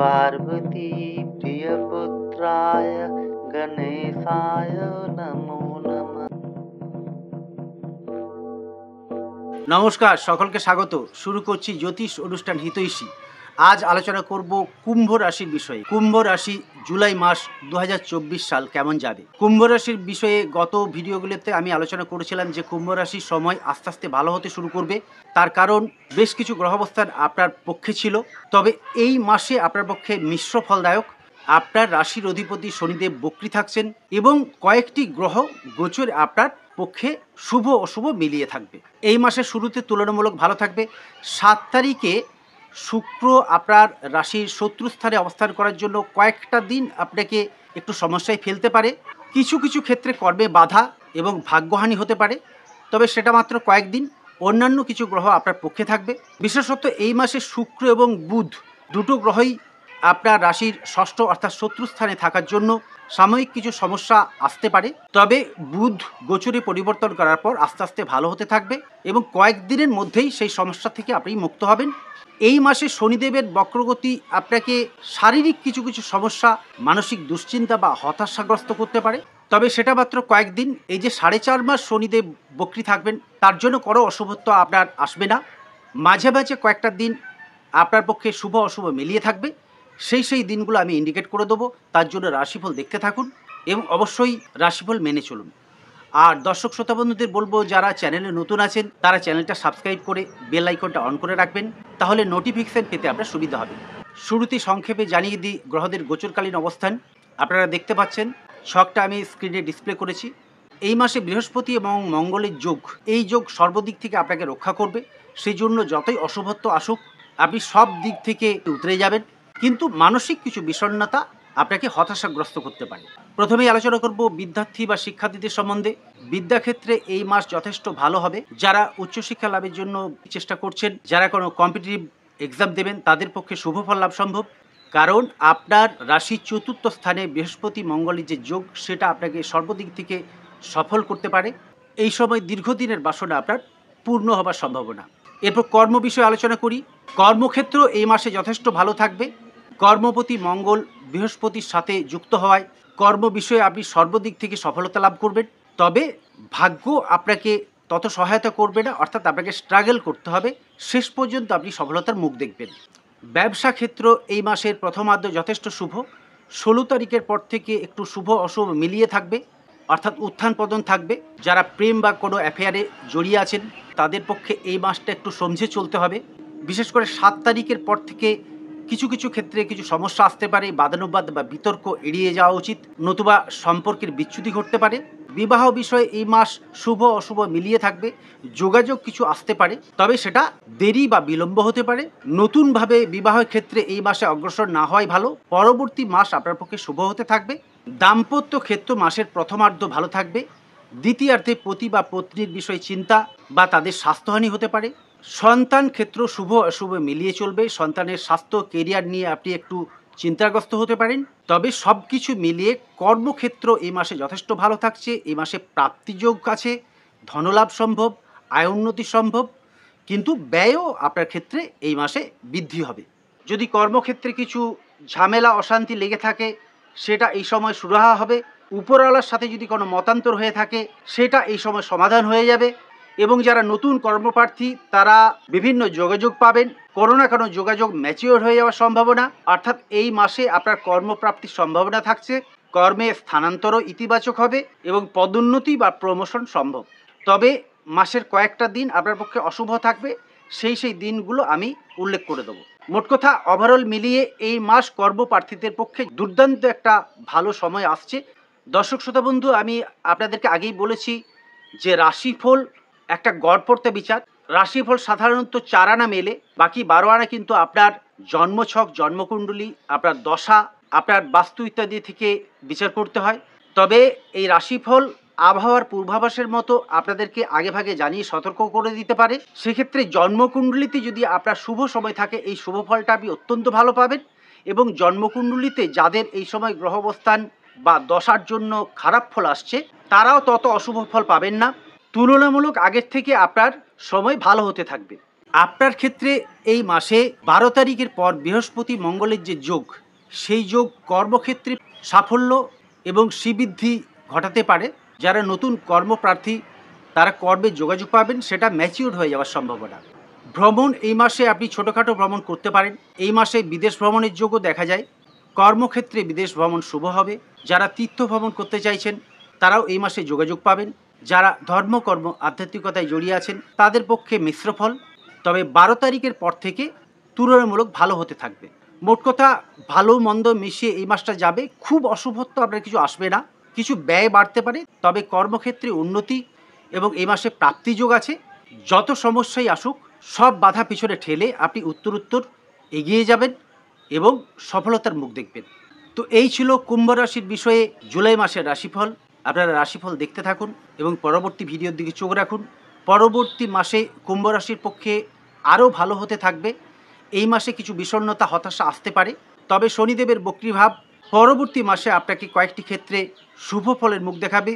पार्वती प्रियपुत्राय गणेशाय नमो नमः। নমস্কার, সকলকে স্বাগত। শুরু করছি জ্যোতিষ অনুষ্ঠান হিতৈষী। আজ আলোচনা করব কুম্ভ রাশির বিষয়ে। কুম্ভ রাশি জুলাই মাস 2024 সাল কেমন যাবে। কুম্ভ রাশির বিষয়ে গত ভিডিওগুলোতে আমি আলোচনা করেছিলাম যে কুম্ভ রাশির সময় আস্তে আস্তে ভালো হতে শুরু করবে। তার কারণ বেশ কিছু গ্রহ অবস্থান আপনার পক্ষে ছিল, তবে এই মাসে আপনার পক্ষে মিশ্র ফলদায়ক। আপনার রাশির অধিপতি শনিদেব বক্রী থাকছেন এবং কয়েকটি গ্রহ গোচর আপনার পক্ষে শুভ অশুভ মিলিয়ে থাকবে। এই মাসের শুরুতে তুলনামূলক ভালো থাকবে। 7 তারিখে শুক্র আপনার রাশির শত্রুস্থানে অবস্থান করার জন্য কয়েকটা দিন আপনাকে একটু সমস্যায় ফেলতে পারে। কিছু কিছু ক্ষেত্রে কর্মে বাধা এবং ভাগ্যহানি হতে পারে, তবে সেটা মাত্র কয়েকদিন। অন্যান্য কিছু গ্রহ আপনার পক্ষে থাকবে। বিশেষত এই মাসে শুক্র এবং বুধ দুটো গ্রহই আপনার রাশির ষষ্ঠ অর্থাৎ শত্রুস্থানে থাকার জন্য সাময়িক কিছু সমস্যা আসতে পারে, তবে বুধ গোচরে পরিবর্তন করার পর আস্তে আস্তে ভালো হতে থাকবে এবং কয়েকদিনের মধ্যেই সেই সমস্যা থেকে আপনি মুক্ত হবেন। এই মাসে শনিদেবের বক্রগতি আপনাকে শারীরিক কিছু কিছু সমস্যা, মানসিক দুশ্চিন্তা বা হতাশাগ্রস্ত করতে পারে, তবে সেটা মাত্র কয়েকদিন। এই যে 4.5 মাস শনিদেব বক্রী থাকবেন, তার জন্য কোনো অশুভত্ব আপনার আসবে না। মাঝে মাঝে কয়েকটা দিন আপনার পক্ষে শুভ অশুভ মিলিয়ে থাকবে। সেই দিনগুলো আমি ইন্ডিকেট করে দেবো। তার জন্য রাশিফল দেখতে থাকুন এবং অবশ্যই রাশিফল মেনে চলুন। আর দর্শক শ্রোতা বন্ধুদের বলবো, যারা চ্যানেলে নতুন আছেন তারা চ্যানেলটা সাবস্ক্রাইব করে বেল আইকনটা অন করে রাখবেন, তাহলে নোটিফিকেশান পেতে আপনার সুবিধা হবে। শুরুতে সংক্ষেপে জানিয়ে দিই গ্রহদের গোচরকালীন অবস্থান। আপনারা দেখতে পাচ্ছেন, ছকটা আমি স্ক্রিনে ডিসপ্লে করেছি। এই মাসে বৃহস্পতি এবং মঙ্গলের যোগ, এই যোগ সর্বদিক থেকে আপনাকে রক্ষা করবে। সেই জন্য যতই অশুভত্ব আসুক আপনি সব দিক থেকে উতরে যাবেন, কিন্তু মানসিক কিছু বিষণ্ণতা আপনাকে হতাশাগ্রস্ত করতে পারে। প্রথমেই আলোচনা করব বিদ্যার্থী বা শিক্ষার্থীদের সম্বন্ধে। বিদ্যাক্ষেত্রে এই মাস যথেষ্ট ভালো হবে। যারা উচ্চশিক্ষা লাভের জন্য চেষ্টা করছেন, যারা কোনো কম্পিটিটিভ এক্সাম দেবেন, তাদের পক্ষে শুভ ফল লাভ সম্ভব। কারণ আপনার রাশির চতুর্থ স্থানে বৃহস্পতি মঙ্গলের যে যোগ, সেটা আপনাকে সর্বদিক থেকে সফল করতে পারে। এই সময় দীর্ঘদিনের বাসনা আপনার পূর্ণ হবার সম্ভাবনা। এরপর কর্ম বিষয়ে আলোচনা করি। কর্মক্ষেত্র এই মাসে যথেষ্ট ভালো থাকবে। কর্মপতি মঙ্গল বৃহস্পতির সাথে যুক্ত হওয়ায় কর্ম বিষয়ে আপনি সর্বদিক থেকে সফলতা লাভ করবেন, তবে ভাগ্য আপনাকে তত সহায়তা করবে না, অর্থাৎ আপনাকে স্ট্রাগল করতে হবে। শেষ পর্যন্ত আপনি সফলতার মুখ দেখবেন। ব্যবসা ক্ষেত্র এই মাসের প্রথমার্ধ যথেষ্ট শুভ। 16 তারিখের পর থেকে একটু শুভ অশুভ মিলিয়ে থাকবে, অর্থাৎ উত্থান পতন থাকবে। যারা প্রেম বা কোনো অ্যাফেয়ারে জড়িয়ে আছেন তাদের পক্ষে এই মাসটা একটু সমঝে চলতে হবে। বিশেষ করে 7 তারিখের পর থেকে কিছু কিছু ক্ষেত্রে কিছু সমস্যা আসতে পারে। বাদানুবাদ বা বিতর্ক এড়িয়ে যাওয়া উচিত, নতুবা সম্পর্কের বিচ্যুতি ঘটতে পারে। বিবাহ বিষয়ে এই মাস শুভ অশুভ মিলিয়ে থাকবে। যোগাযোগ কিছু আসতে পারে, তবে সেটা দেরি বা বিলম্ব হতে পারে। নতুনভাবে বিবাহের ক্ষেত্রে এই মাসে অগ্রসর না হওয়াই ভালো। পরবর্তী মাস আপনার পক্ষে শুভ হতে থাকবে। দাম্পত্য ক্ষেত্র মাসের প্রথমার্ধ ভালো থাকবে। দ্বিতীয়ার্ধে পতি বা পত্নীর বিষয়ে চিন্তা বা তাদের স্বাস্থ্যহানি হতে পারে। সন্তান ক্ষেত্র শুভ অশুভ মিলিয়ে চলবে। সন্তানের স্বাস্থ্য কেরিয়ার নিয়ে আপনি একটু চিন্তাগ্রস্ত হতে পারেন, তবে সব কিছু মিলিয়ে কর্মক্ষেত্র এই মাসে যথেষ্ট ভালো থাকছে। এই মাসে প্রাপ্তিযোগ আছে, ধনলাভ সম্ভব, আয় উন্নতি সম্ভব, কিন্তু ব্যয়ও আপনার ক্ষেত্রে এই মাসে বৃদ্ধি হবে। যদি কর্মক্ষেত্রে কিছু ঝামেলা অশান্তি লেগে থাকে সেটা এই সময় সুরাহা হবে। উপরওয়ালার সাথে যদি কোনো মতান্তর হয়ে থাকে সেটা এই সময় সমাধান হয়ে যাবে। এবং যারা নতুন কর্মপ্রার্থী তারা বিভিন্ন যোগাযোগ পাবেন। কোনো না কোনো যোগাযোগ ম্যাচিওর হয়ে যাওয়ার সম্ভাবনা, অর্থাৎ এই মাসে আপনার কর্মপ্রাপ্তির সম্ভাবনা থাকছে। কর্মে স্থানান্তরও ইতিবাচক হবে এবং পদোন্নতি বা প্রমোশন সম্ভব। তবে মাসের কয়েকটা দিন আপনার পক্ষে অশুভ থাকবে, সেই দিনগুলো আমি উল্লেখ করে দেবো। মোট কথা ওভারঅল মিলিয়ে এই মাস কর্মপ্রার্থীদের পক্ষে দুর্দান্ত একটা ভালো সময় আসছে। দর্শক শ্রোতা বন্ধু, আমি আপনাদেরকে আগেই বলেছি যে রাশিফল একটা গড়পড়তা বিচার। রাশিফল সাধারণত 4 আনা মেলে, বাকি 12 আনা কিন্তু আপনার জন্মছক, জন্মকুণ্ডলী, আপনার দশা, আপনার বাস্তু ইত্যাদি থেকে বিচার করতে হয়। তবে এই রাশিফল আবহাওয়ার পূর্বাভাসের মতো আপনাদেরকে আগেভাগে জানিয়ে সতর্ক করে দিতে পারে। সেক্ষেত্রে জন্মকুণ্ডলিতে যদি আপনার শুভ সময় থাকে এই শুভ ফলটা আপনি অত্যন্ত ভালো পাবেন, এবং জন্মকুণ্ডলিতে যাদের এই সময় গ্রহ অবস্থান বা দশার জন্য খারাপ ফল আসছে তারাও তত অশুভ ফল পাবেন না। তুলনামূলক আগের থেকে আপনার সময় ভালো হতে থাকবে। আপনার ক্ষেত্রে এই মাসে 12 তারিখের পর বৃহস্পতি মঙ্গলের যে যোগ, সেই যোগ কর্মক্ষেত্রে সাফল্য এবং শ্রীবৃদ্ধি ঘটাতে পারে। যারা নতুন কর্মপ্রার্থী তারা কর্মে যোগাযোগ পাবেন, সেটা ম্যাচিউর হয়ে যাওয়ার সম্ভাবনা। ভ্রমণ এই মাসে আপনি ছোটোখাটো ভ্রমণ করতে পারেন। এই মাসে বিদেশ ভ্রমণের যোগও দেখা যায়। কর্মক্ষেত্রে বিদেশ ভ্রমণ শুভ হবে। যারা তীর্থ ভ্রমণ করতে চাইছেন তারাও এই মাসে যোগাযোগ পাবেন। যারা ধর্মকর্ম আধ্যাত্মিকতায় জড়িয়ে আছেন তাদের পক্ষে মিশ্র ফল, তবে 12 তারিখের পর থেকে তুলনামূলক ভালো হতে থাকবে। মোট কথা ভালো মন্দ মিশিয়ে এই মাসটা যাবে। খুব অশুভত্ব আপনার কিছু আসবে না, কিছু ব্যয় বাড়তে পারে, তবে কর্মক্ষেত্রে উন্নতি এবং এই মাসে প্রাপ্তিযোগ আছে। যত সমস্যাই আসুক সব বাধা পিছনে ঠেলে আপনি উত্তরোত্তর এগিয়ে যাবেন এবং সফলতার মুখ দেখবেন। তো এই ছিল কুম্ভ রাশির বিষয়ে জুলাই মাসের রাশিফল। আপনারা রাশিফল দেখতে থাকুন এবং পরবর্তী ভিডিওর দিকে চোখ রাখুন। পরবর্তী মাসে কুম্ভ রাশির পক্ষে আরও ভালো হতে থাকবে। এই মাসে কিছু বিষণ্ণতা হতাশা আসতে পারে, তবে শনিদেবের বক্রীভাব পরবর্তী মাসে আপনাকে কয়েকটি ক্ষেত্রে শুভ ফলের মুখ দেখাবে।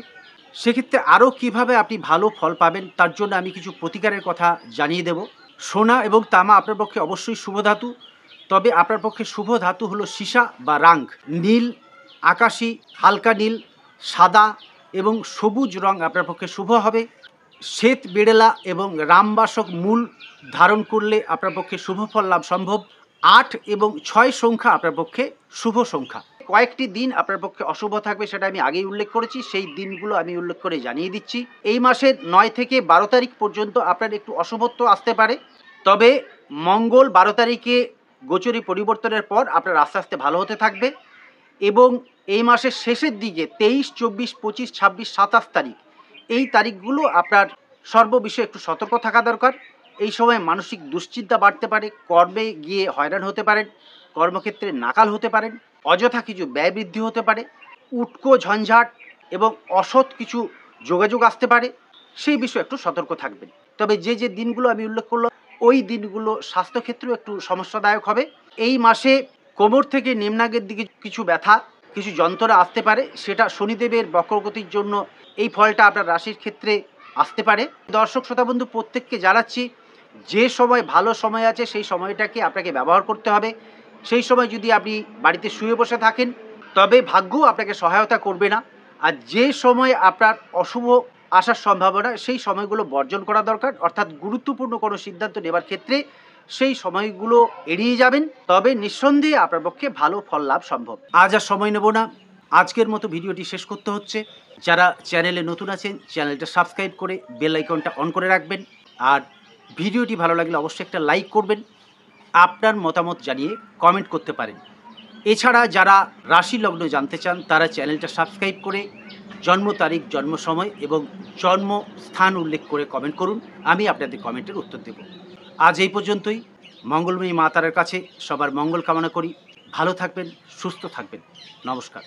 সেক্ষেত্রে আরও কিভাবে আপনি ভালো ফল পাবেন তার জন্য আমি কিছু প্রতিকারের কথা জানিয়ে দেব। সোনা এবং তামা আপনার পক্ষে অবশ্যই শুভ ধাতু, তবে আপনার পক্ষে শুভ ধাতু হলো সীসা বা রাং। নীল, আকাশি, হালকা নীল, সাদা এবং সবুজ রং আপনার পক্ষে শুভ হবে। শ্বেত বেড়েলা এবং রামবাসক মূল ধারণ করলে আপনার পক্ষে শুভ ফল লাভ সম্ভব। 8 এবং 6 সংখ্যা আপনার পক্ষে শুভ সংখ্যা। কয়েকটি দিন আপনার পক্ষে অশুভ থাকবে, সেটা আমি আগেই উল্লেখ করেছি। সেই দিনগুলো আমি উল্লেখ করে জানিয়ে দিচ্ছি। এই মাসের 9 থেকে 12 তারিখ পর্যন্ত আপনার একটু অশুভত্ব আসতে পারে, তবে মঙ্গল 12 তারিখে গোচরী পরিবর্তনের পর আপনার আস্তে আস্তে ভালো হতে থাকবে। এবং এই মাসের শেষের দিকে 23, 24, 25, 26, 27 তারিখ, এই তারিখগুলো আপনার সর্ববিষয়ে একটু সতর্ক থাকা দরকার। এই সময় মানসিক দুশ্চিন্তা বাড়তে পারে, কর্মে গিয়ে হয়রান হতে পারেন, কর্মক্ষেত্রে নাকাল হতে পারেন, অযথা কিছু ব্যয় বৃদ্ধি হতে পারে, উটকো ঝঞ্ঝাট এবং অসৎ কিছু যোগাযোগ আসতে পারে। সেই বিষয়ে একটু সতর্ক থাকবেন। তবে যে যে দিনগুলো আমি উল্লেখ করলাম ওই দিনগুলো স্বাস্থ্যক্ষেত্রেও একটু সমস্যাদায়ক হবে। এই মাসে কোমর থেকে নিম্নাঙ্গের দিকে কিছু ব্যথা, কিছু যন্ত্রণা আসতে পারে, সেটা শনিদেবের বক্রগতির জন্য এই ফলটা আপনার রাশির ক্ষেত্রে আসতে পারে। দর্শক শ্রোতাবন্ধু প্রত্যেককে জানাচ্ছি, যে সময় ভালো সময় আছে সেই সময়টাকে আপনাকে ব্যবহার করতে হবে। সেই সময় যদি আপনি বাড়িতে শুয়ে বসে থাকেন তবে ভাগ্য আপনাকে সহায়তা করবে না। আর যে সময় আপনার অশুভ আসার সম্ভাবনা, সেই সময়গুলো বর্জন করা দরকার। অর্থাৎ গুরুত্বপূর্ণ কোনো সিদ্ধান্ত নেবার ক্ষেত্রে সেই সময়গুলো এড়িয়ে যাবেন, তবে নিঃসন্দেহে আপনার পক্ষে ভালো ফল লাভ সম্ভব। আজ আর সময় নেব না, আজকের মতো ভিডিওটি শেষ করতে হচ্ছে। যারা চ্যানেলে নতুন আছেন চ্যানেলটা সাবস্ক্রাইব করে বেল আইকনটা অন করে রাখবেন। আর ভিডিওটি ভালো লাগলে অবশ্যই একটা লাইক করবেন। আপনার মতামত জানিয়ে কমেন্ট করতে পারেন। এছাড়া যারা রাশি লগ্ন জানতে চান তারা চ্যানেলটা সাবস্ক্রাইব করে জন্ম তারিখ, জন্ম সময় এবং জন্মস্থান উল্লেখ করে কমেন্ট করুন। আমি আপনাদের কমেন্টের উত্তর দেব। আজ এই পর্যন্তই। মঙ্গলময়ী মা তারার কাছে সবার মঙ্গল কামনা করি। ভালো থাকবেন, সুস্থ থাকবেন। নমস্কার।